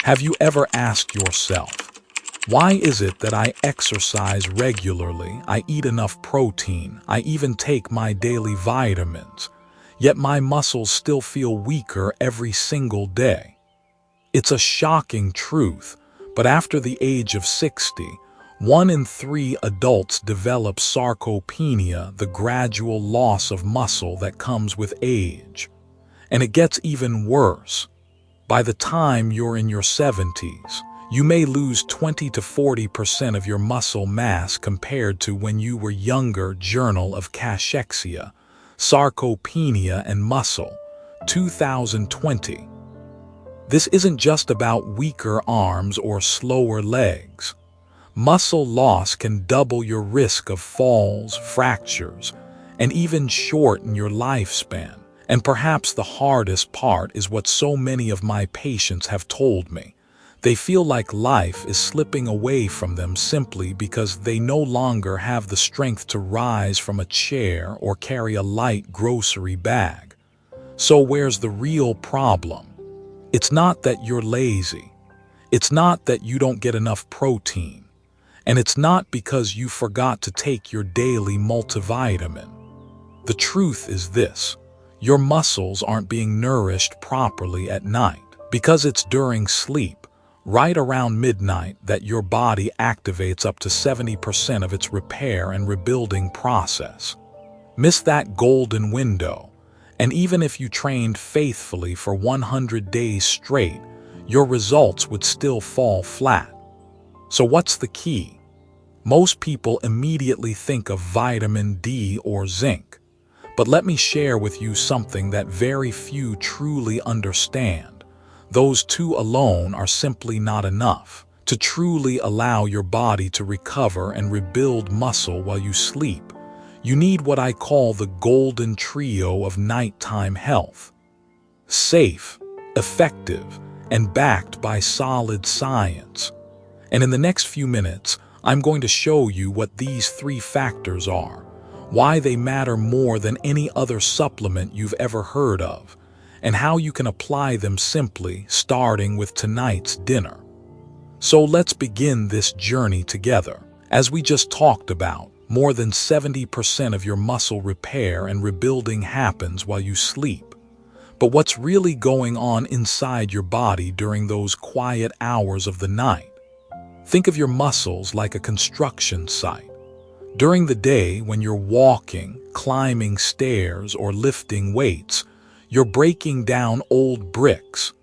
Have you ever asked yourself, why is it that I exercise regularly, I eat enough protein, I even take my daily vitamins, yet my muscles still feel weaker every single day? It's a shocking truth, but after the age of 60, 1 in 3 adults develop sarcopenia, the gradual loss of muscle that comes with age. And it gets even worse. By the time you're in your 70s, you may lose 20 to 40% of your muscle mass compared to when you were younger. Journal of Cachexia, Sarcopenia and Muscle, 2020. This isn't just about weaker arms or slower legs. Muscle loss can double your risk of falls, fractures, and even shorten your lifespan. And perhaps the hardest part is what so many of my patients have told me. They feel like life is slipping away from them simply because they no longer have the strength to rise from a chair or carry a light grocery bag. So where's the real problem? It's not that you're lazy. It's not that you don't get enough protein. And it's not because you forgot to take your daily multivitamin. The truth is this: your muscles aren't being nourished properly at night, because it's during sleep, right around midnight, that your body activates up to 70% of its repair and rebuilding process. Miss that golden window, and even if you trained faithfully for 100 days straight, your results would still fall flat. So what's the key? Most people immediately think of vitamin D or zinc. But let me share with you something that very few truly understand. Those two alone are simply not enough to truly allow your body to recover and rebuild muscle while you sleep. You need what I call the golden trio of nighttime health. Safe, effective, and backed by solid science. And in the next few minutes, I'm going to show you what these 3 factors are, why they matter more than any other supplement you've ever heard of, and how you can apply them simply, starting with tonight's dinner. So let's begin this journey together. As we just talked about, more than 70% of your muscle repair and rebuilding happens while you sleep. But what's really going on inside your body during those quiet hours of the night? Think of your muscles like a construction site. During the day, when you're walking, climbing stairs, or lifting weights, you're breaking down old bricks.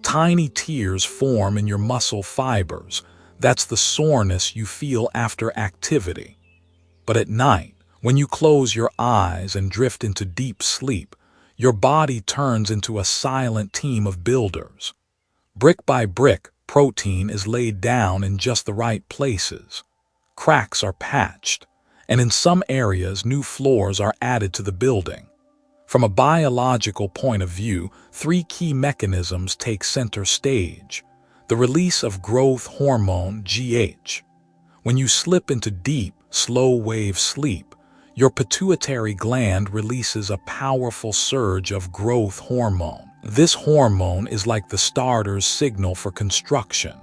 Tiny tears form in your muscle fibers. That's the soreness you feel after activity. But at night, when you close your eyes and drift into deep sleep, your body turns into a silent team of builders. Brick by brick, protein is laid down in just the right places. Cracks are patched, and in some areas new floors are added to the building. From a biological point of view, 3 key mechanisms take center stage. The release of growth hormone, GH. When you slip into deep, slow-wave sleep, your pituitary gland releases a powerful surge of growth hormone. This hormone is like the starter's signal for construction.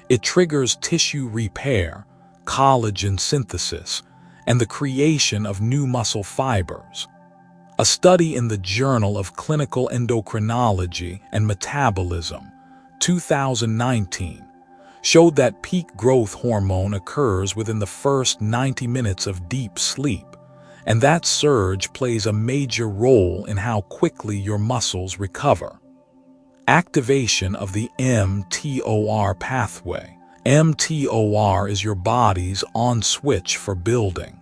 It triggers tissue repair, collagen synthesis, and the creation of new muscle fibers. A study in the Journal of Clinical Endocrinology and Metabolism, 2019, showed that peak growth hormone occurs within the first 90 minutes of deep sleep, and that surge plays a major role in how quickly your muscles recover. Activation of the mTOR pathway. mTOR is your body's on switch for building.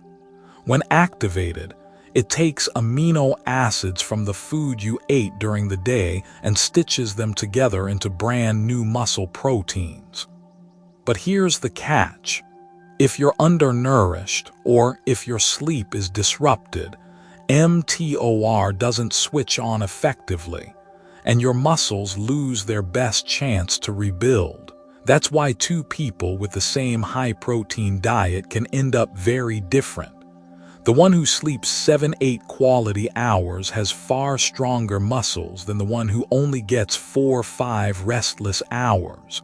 When activated, it takes amino acids from the food you ate during the day and stitches them together into brand new muscle proteins. But here's the catch. If you're undernourished, or if your sleep is disrupted, mTOR doesn't switch on effectively, and your muscles lose their best chance to rebuild. That's why 2 people with the same high-protein diet can end up very different. The one who sleeps 7-8 quality hours has far stronger muscles than the one who only gets 4-5 restless hours.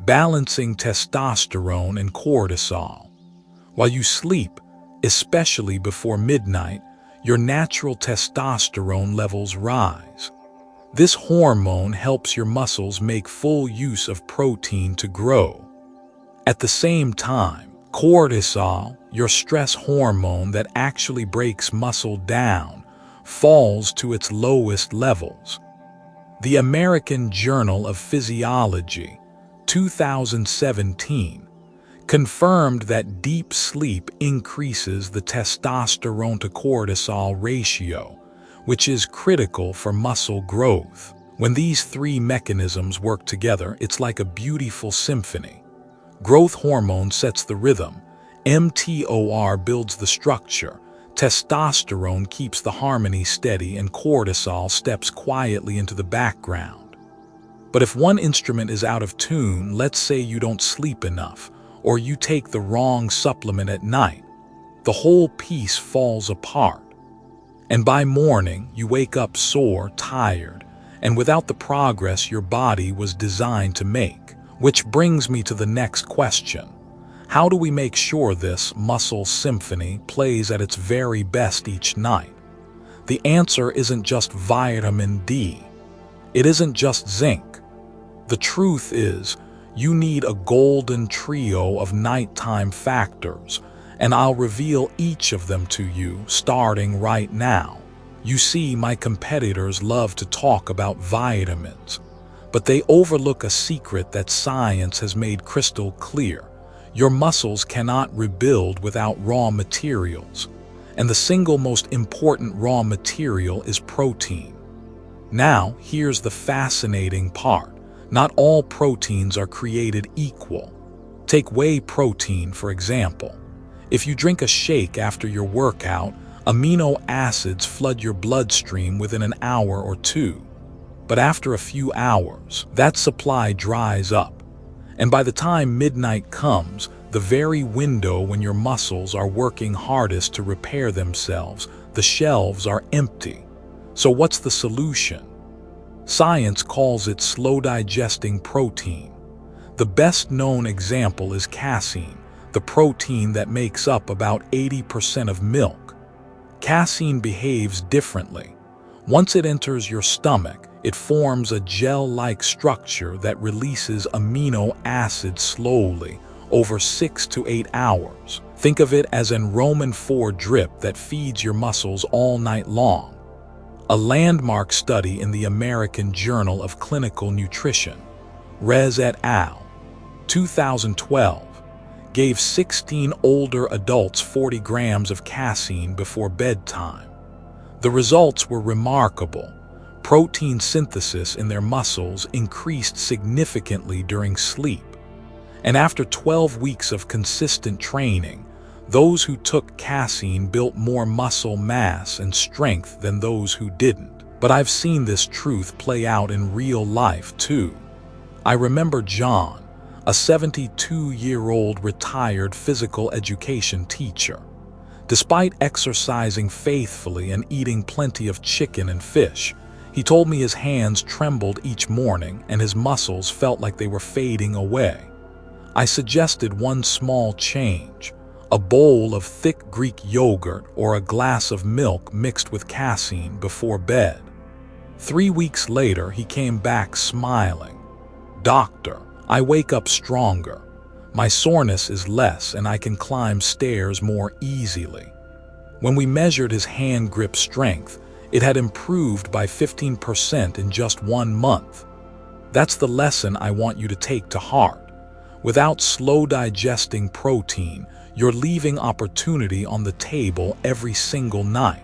balancing testosterone and cortisol. While you sleep, especially before midnight, your natural testosterone levels rise. This hormone helps your muscles make full use of protein to grow. At the same time, cortisol, your stress hormone that actually breaks muscle down, falls to its lowest levels. The American Journal of Physiology, 2017, confirmed that deep sleep increases the testosterone to cortisol ratio, which is critical for muscle growth. When these three mechanisms work together, it's like a beautiful symphony. Growth hormone sets the rhythm, mTOR builds the structure, testosterone keeps the harmony steady, and cortisol steps quietly into the background. But if one instrument is out of tune, let's say you don't sleep enough, or you take the wrong supplement at night, the whole piece falls apart. And by morning, you wake up sore, tired, and without the progress your body was designed to make. Which brings me to the next question. How do we make sure this muscle symphony plays at its very best each night? The answer isn't just vitamin D. It isn't just zinc. The truth is, you need a golden trio of nighttime factors, and I'll reveal each of them to you starting right now. You see, my competitors love to talk about vitamins, but they overlook a secret that science has made crystal clear. Your muscles cannot rebuild without raw materials, and the single most important raw material is protein. Now, here's the fascinating part. Not all proteins are created equal. Take whey protein, for example. If you drink a shake after your workout, amino acids flood your bloodstream within an hour or two. But after a few hours, that supply dries up. And by the time midnight comes, the very window when your muscles are working hardest to repair themselves, the shelves are empty. So what's the solution? Science calls it slow-digesting protein. The best-known example is casein, the protein that makes up about 80% of milk. Casein behaves differently. Once it enters your stomach, it forms a gel-like structure that releases amino acids slowly over 6 to 8 hours. Think of it as an Roman IV drip that feeds your muscles all night long. A landmark study in the American Journal of Clinical Nutrition, Rez et al., 2012, gave 16 older adults 40 grams of casein before bedtime. The results were remarkable. Protein synthesis in their muscles increased significantly during sleep. And after 12 weeks of consistent training, those who took casein built more muscle mass and strength than those who didn't. But I've seen this truth play out in real life too. I remember John, a 72-year-old retired physical education teacher. Despite exercising faithfully and eating plenty of chicken and fish, he told me his hands trembled each morning and his muscles felt like they were fading away. I suggested one small change: a bowl of thick Greek yogurt or a glass of milk mixed with casein before bed. 3 weeks later, he came back smiling. "Doctor, I wake up stronger. My soreness is less and I can climb stairs more easily." When we measured his hand grip strength, it had improved by 15% in just 1 month. That's the lesson I want you to take to heart. Without slow-digesting protein, you're leaving opportunity on the table every single night.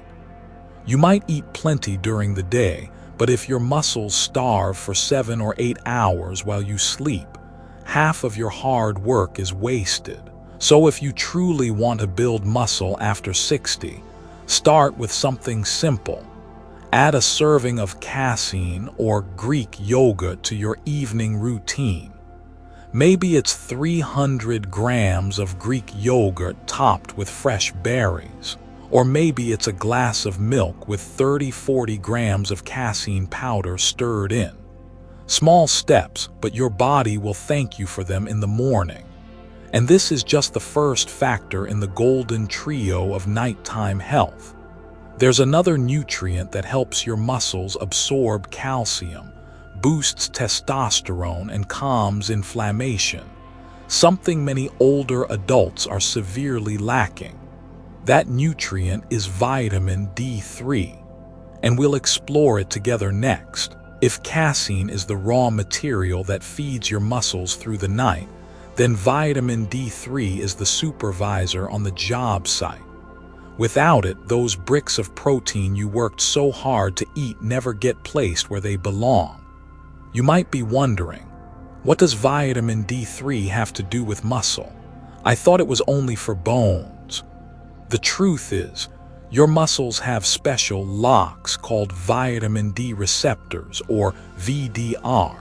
You might eat plenty during the day, but if your muscles starve for 7 or 8 hours while you sleep, half of your hard work is wasted. So if you truly want to build muscle after 60, start with something simple. Add a serving of casein or Greek yogurt to your evening routine. Maybe it's 300 grams of Greek yogurt topped with fresh berries. Or maybe it's a glass of milk with 30-40 grams of casein powder stirred in. Small steps, but your body will thank you for them in the morning. And this is just the first factor in the golden trio of nighttime health. There's another nutrient that helps your muscles absorb calcium, boosts testosterone, and calms inflammation, something many older adults are severely lacking. That nutrient is vitamin D3, and we'll explore it together next. If casein is the raw material that feeds your muscles through the night, then vitamin D3 is the supervisor on the job site. Without it, those bricks of protein you worked so hard to eat never get placed where they belong. You might be wondering, what does vitamin D3 have to do with muscle? I thought it was only for bones. The truth is, your muscles have special locks called vitamin D receptors, or VDR.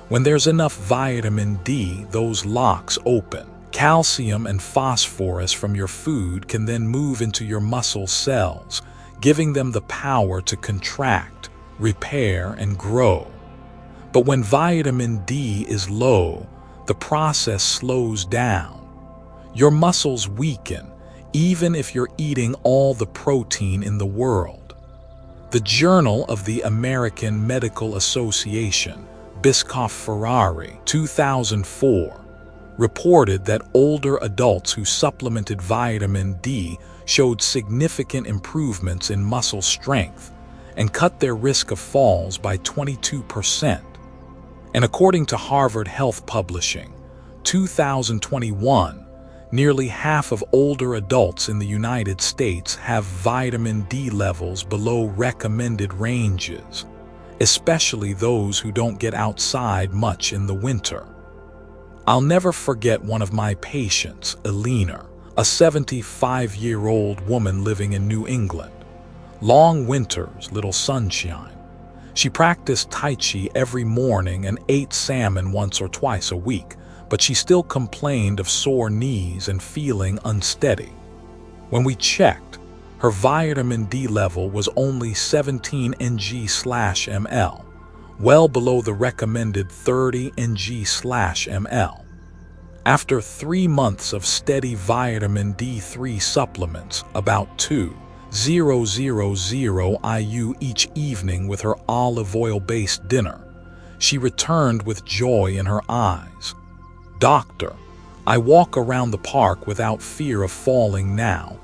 When there's enough vitamin D, those locks open. Calcium and phosphorus from your food can then move into your muscle cells, giving them the power to contract, repair, and grow. But when vitamin D is low, the process slows down. Your muscles weaken, even if you're eating all the protein in the world. The Journal of the American Medical Association, Biscoff-Ferrari, 2004, reported that older adults who supplemented vitamin D showed significant improvements in muscle strength and cut their risk of falls by 22%. And according to Harvard Health Publishing, 2021, nearly half of older adults in the United States have vitamin D levels below recommended ranges, especially those who don't get outside much in the winter. I'll never forget one of my patients, Elena, a 75-year-old woman living in New England. Long winters, little sunshine. She practiced Tai Chi every morning and ate salmon once or twice a week, but she still complained of sore knees and feeling unsteady. When we checked, her vitamin D level was only 17 ng/ml, well below the recommended 30 ng/ml. After 3 months of steady vitamin D3 supplements, about 2,000 IU each evening with her olive oil-based dinner, she returned with joy in her eyes. "Doctor, I walk around the park without fear of falling now,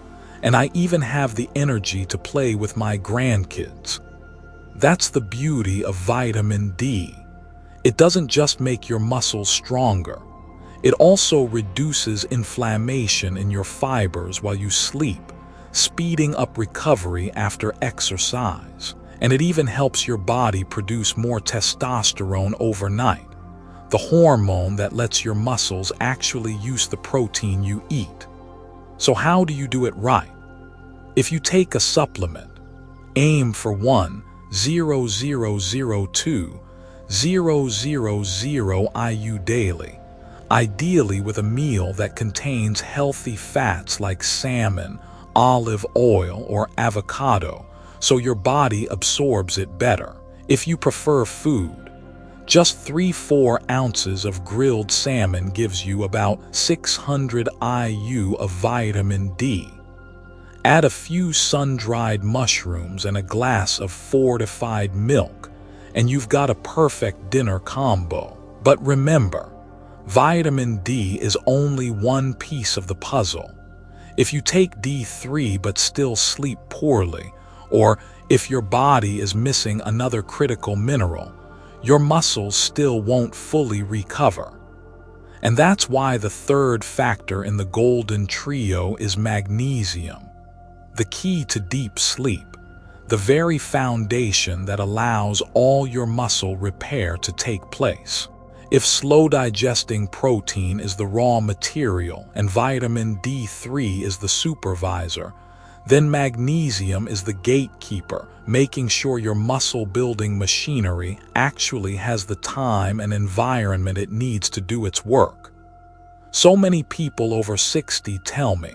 and I even have the energy to play with my grandkids." That's the beauty of vitamin D. It doesn't just make your muscles stronger. It also reduces inflammation in your fibers while you sleep, speeding up recovery after exercise. And it even helps your body produce more testosterone overnight, the hormone that lets your muscles actually use the protein you eat. So how do you do it right? If you take a supplement, aim for 1,000 IU daily, ideally with a meal that contains healthy fats like salmon, olive oil, or avocado, so your body absorbs it better. If you prefer food, just 3-4 ounces of grilled salmon gives you about 600 IU of vitamin D. Add a few sun-dried mushrooms and a glass of fortified milk, and you've got a perfect dinner combo. But remember, vitamin D is only one piece of the puzzle. If you take D3 but still sleep poorly, or if your body is missing another critical mineral, your muscles still won't fully recover. And that's why the third factor in the golden trio is magnesium, the key to deep sleep, the very foundation that allows all your muscle repair to take place. If slow-digesting protein is the raw material and vitamin D3 is the supervisor, then magnesium is the gatekeeper, making sure your muscle-building machinery actually has the time and environment it needs to do its work. So many people over 60 tell me,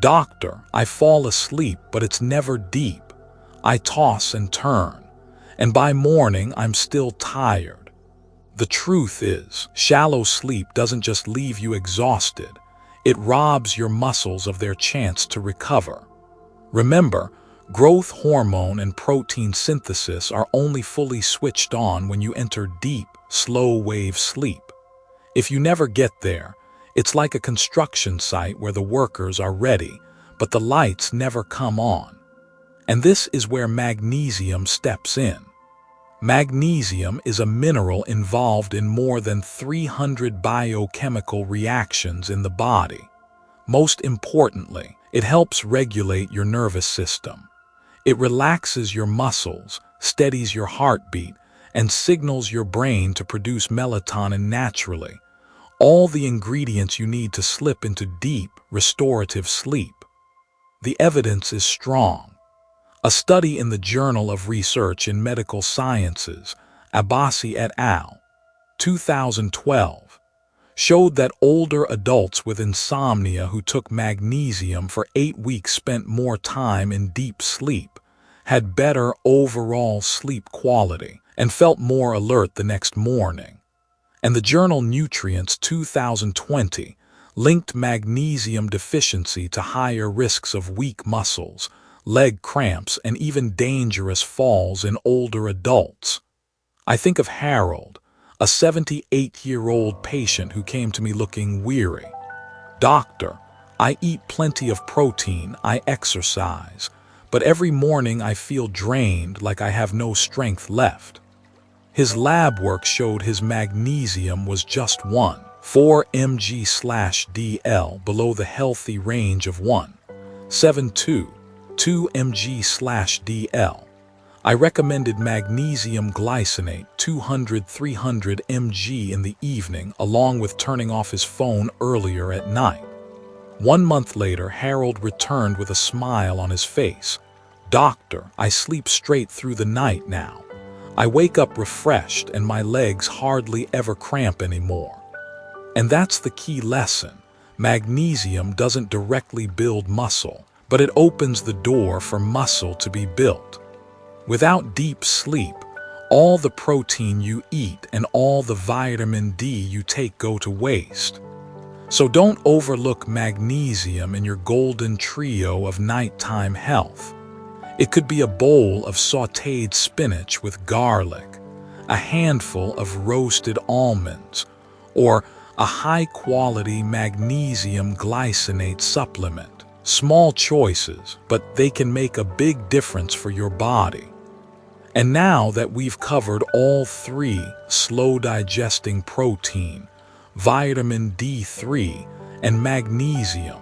"Doctor, I fall asleep, but it's never deep. I toss and turn, and by morning I'm still tired." The truth is, shallow sleep doesn't just leave you exhausted, it robs your muscles of their chance to recover. Remember, growth hormone and protein synthesis are only fully switched on when you enter deep, slow-wave sleep. If you never get there, it's like a construction site where the workers are ready, but the lights never come on. And this is where magnesium steps in. Magnesium is a mineral involved in more than 300 biochemical reactions in the body. Most importantly, it helps regulate your nervous system. It relaxes your muscles, steadies your heartbeat, and signals your brain to produce melatonin naturally. All the ingredients you need to slip into deep, restorative sleep. The evidence is strong. A study in the Journal of Research in Medical Sciences, Abbasi et al., 2012, showed that older adults with insomnia who took magnesium for 8 weeks spent more time in deep sleep, had better overall sleep quality, and felt more alert the next morning. And the journal Nutrients 2020 linked magnesium deficiency to higher risks of weak muscles, leg cramps, and even dangerous falls in older adults. I think of Harold, a 78-year-old patient who came to me looking weary. "Doctor, I eat plenty of protein, I exercise, but every morning I feel drained, like I have no strength left." His lab work showed his magnesium was just 1.4 mg/dl below the healthy range of 1.72 2 mg/dl. I recommended magnesium glycinate 200-300 mg in the evening, along with turning off his phone earlier at night. 1 month later, Harold returned with a smile on his face. "Doctor, I sleep straight through the night now. I wake up refreshed and my legs hardly ever cramp anymore." And that's the key lesson. Magnesium doesn't directly build muscle, but it opens the door for muscle to be built. Without deep sleep, all the protein you eat and all the vitamin D you take go to waste. So don't overlook magnesium in your golden trio of nighttime health. It could be a bowl of sautéed spinach with garlic, a handful of roasted almonds, or a high-quality magnesium glycinate supplement. Small choices, but they can make a big difference for your body. And now that we've covered all three, slow-digesting protein, vitamin D3, and magnesium,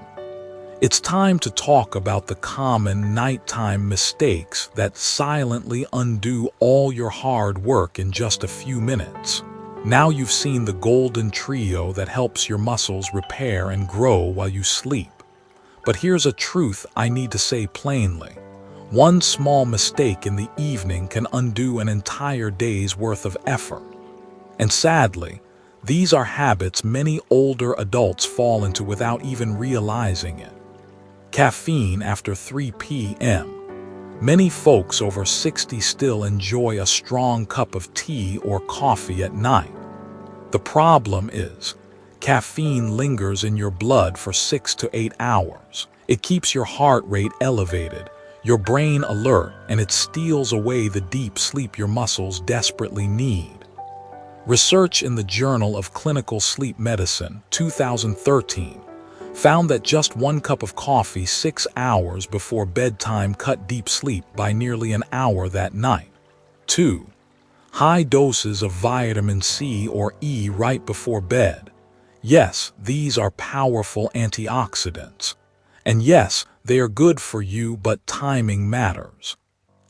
it's time to talk about the common nighttime mistakes that silently undo all your hard work in just a few minutes. Now you've seen the golden trio that helps your muscles repair and grow while you sleep. But here's a truth I need to say plainly. One small mistake in the evening can undo an entire day's worth of effort. And sadly, these are habits many older adults fall into without even realizing it. Caffeine after 3 p.m. Many folks over 60 still enjoy a strong cup of tea or coffee at night. The problem is, caffeine lingers in your blood for 6 to 8 hours. It keeps your heart rate elevated, your brain alert, and it steals away the deep sleep your muscles desperately need. Research in the Journal of Clinical Sleep Medicine, 2013, found that just 1 cup of coffee 6 hours before bedtime cut deep sleep by nearly an hour that night. 2. High doses of vitamin C or E right before bed. Yes, these are powerful antioxidants. And yes, they are good for you, but timing matters.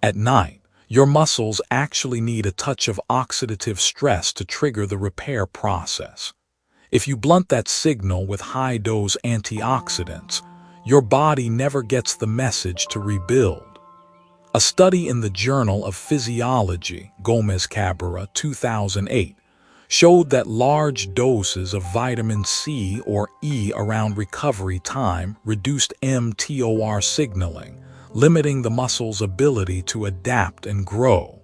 At night, your muscles actually need a touch of oxidative stress to trigger the repair process. If you blunt that signal with high-dose antioxidants, your body never gets the message to rebuild. A study in the Journal of Physiology, Gomez-Cabrera, 2008, showed that large doses of vitamin C or E around recovery time reduced mTOR signaling, limiting the muscle's ability to adapt and grow.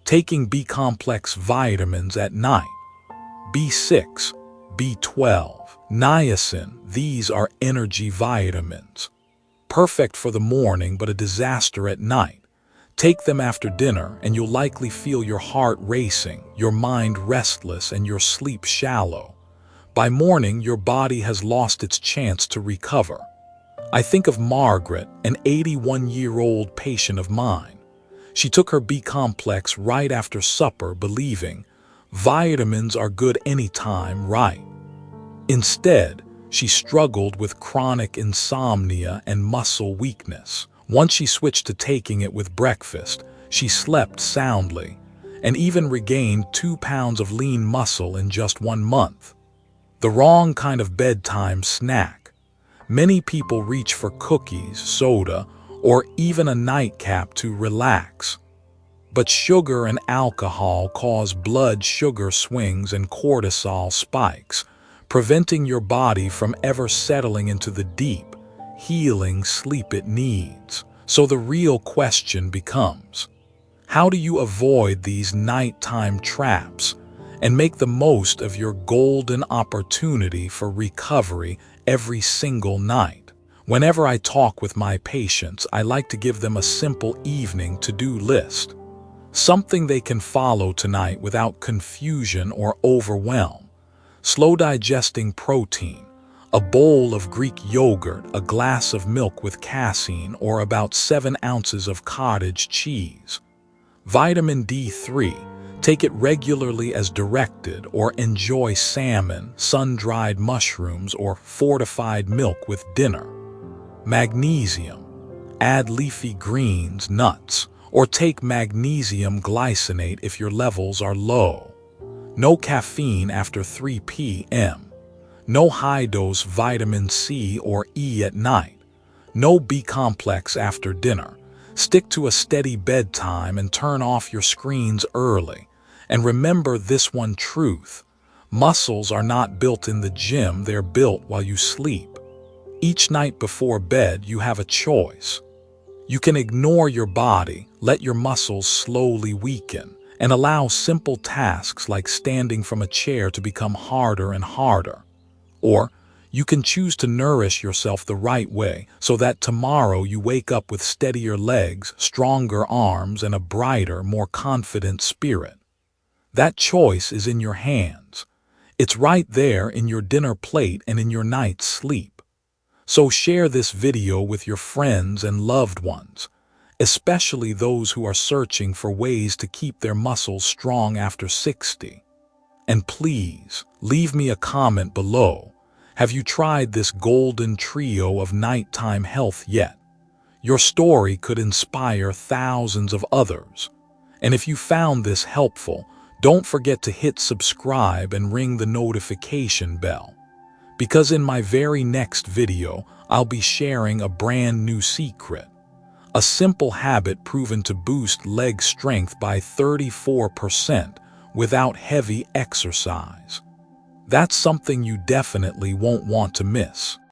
Taking B-complex vitamins at night. B6, B12, niacin, these are energy vitamins. Perfect for the morning but a disaster at night. Take them after dinner and you'll likely feel your heart racing, your mind restless, and your sleep shallow. By morning, your body has lost its chance to recover. I think of Margaret, an 81-year-old patient of mine. She took her B-complex right after supper, believing vitamins are good anytime, right? Instead, she struggled with chronic insomnia and muscle weakness. Once she switched to taking it with breakfast, she slept soundly and even regained 2 pounds of lean muscle in just 1 month. The wrong kind of bedtime snack. Many people reach for cookies, soda, or even a nightcap to relax. But sugar and alcohol cause blood sugar swings and cortisol spikes, preventing your body from ever settling into the deep, healing sleep it needs. So the real question becomes, how do you avoid these nighttime traps and make the most of your golden opportunity for recovery every single night? Whenever I talk with my patients, I like to give them a simple evening to-do list. Something they can follow tonight without confusion or overwhelm. Slow digesting protein, a bowl of Greek yogurt, a glass of milk with casein, or about 7 ounces of cottage cheese. Vitamin D3, take it regularly as directed, or enjoy salmon, sun-dried mushrooms, or fortified milk with dinner. Magnesium, add leafy greens, nuts, or take magnesium glycinate if your levels are low. No caffeine after 3 p.m. No high-dose vitamin C or E at night. No B-complex after dinner. Stick to a steady bedtime and turn off your screens early. And remember this one truth: muscles are not built in the gym, they're built while you sleep. Each night before bed, you have a choice. You can ignore your body, let your muscles slowly weaken, and allow simple tasks like standing from a chair to become harder and harder. Or you can choose to nourish yourself the right way so that tomorrow you wake up with steadier legs, stronger arms, and a brighter, more confident spirit. That choice is in your hands. It's right there in your dinner plate and in your night's sleep. So share this video with your friends and loved ones, especially those who are searching for ways to keep their muscles strong after 60. And please, leave me a comment below. Have you tried this golden trio of nighttime health yet? Your story could inspire thousands of others. And if you found this helpful, don't forget to hit subscribe and ring the notification bell. Because in my very next video, I'll be sharing a brand new secret. A simple habit proven to boost leg strength by 34% without heavy exercise. That's something you definitely won't want to miss.